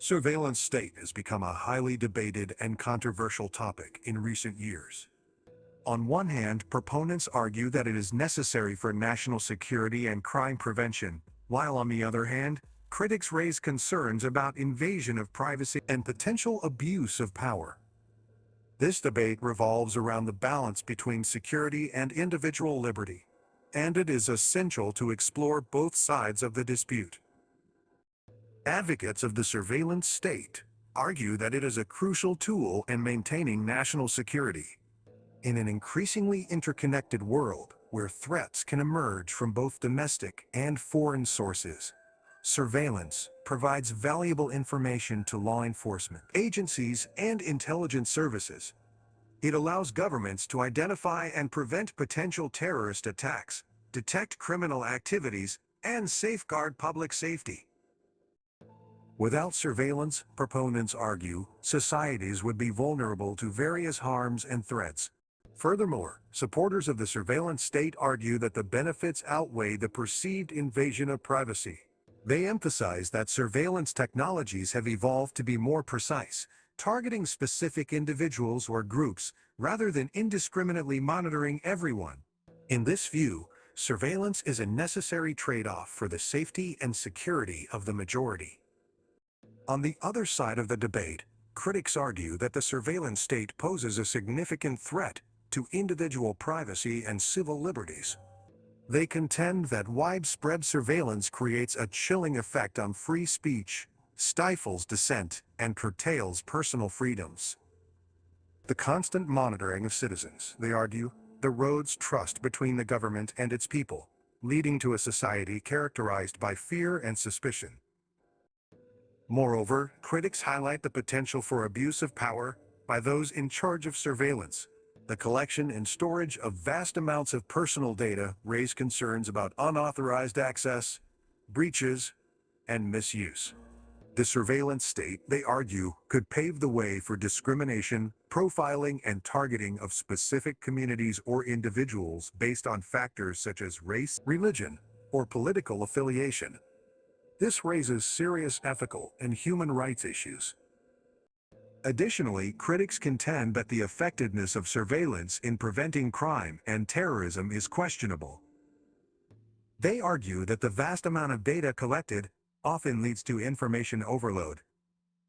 Surveillance state has become a highly debated and controversial topic in recent years. On one hand, proponents argue that it is necessary for national security and crime prevention, while on the other hand, critics raise concerns about invasion of privacy and potential abuse of power. This debate revolves around the balance between security and individual liberty, and it is essential to explore both sides of the dispute. Advocates of the surveillance state argue that it is a crucial tool in maintaining national security. In an increasingly interconnected world where threats can emerge from both domestic and foreign sources, surveillance provides valuable information to law enforcement agencies and intelligence services. It allows governments to identify and prevent potential terrorist attacks, detect criminal activities, and safeguard public safety. Without surveillance, proponents argue, societies would be vulnerable to various harms and threats. Furthermore, supporters of the surveillance state argue that the benefits outweigh the perceived invasion of privacy. They emphasize that surveillance technologies have evolved to be more precise, targeting specific individuals or groups, rather than indiscriminately monitoring everyone. In this view, surveillance is a necessary trade-off for the safety and security of the majority. On the other side of the debate, critics argue that the surveillance state poses a significant threat to individual privacy and civil liberties. They contend that widespread surveillance creates a chilling effect on free speech, stifles dissent, and curtails personal freedoms. The constant monitoring of citizens, they argue, erodes trust between the government and its people, leading to a society characterized by fear and suspicion. Moreover, critics highlight the potential for abuse of power by those in charge of surveillance. The collection and storage of vast amounts of personal data raise concerns about unauthorized access, breaches, and misuse. The surveillance state, they argue, could pave the way for discrimination, profiling, and targeting of specific communities or individuals based on factors such as race, religion, or political affiliation. This raises serious ethical and human rights issues. Additionally, critics contend that the effectiveness of surveillance in preventing crime and terrorism is questionable. They argue that the vast amount of data collected often leads to information overload,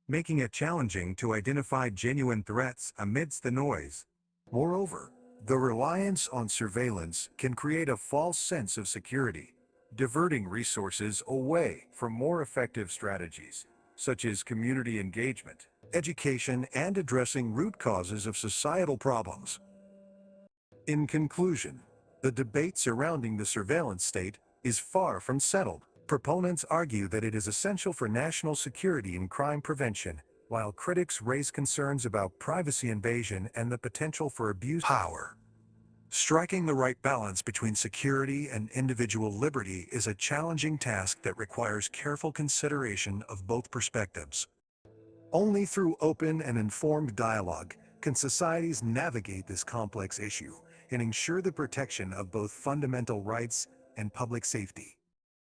making it challenging to identify genuine threats amidst the noise. Moreover, the reliance on surveillance can create a false sense of security, diverting resources away from more effective strategies, such as community engagement, education, and addressing root causes of societal problems. In conclusion, the debate surrounding the surveillance state is far from settled. Proponents argue that it is essential for national security and crime prevention, while critics raise concerns about privacy invasion and the potential for abuse of power. Striking the right balance between security and individual liberty is a challenging task that requires careful consideration of both perspectives. Only through open and informed dialogue can societies navigate this complex issue and ensure the protection of both fundamental rights and public safety.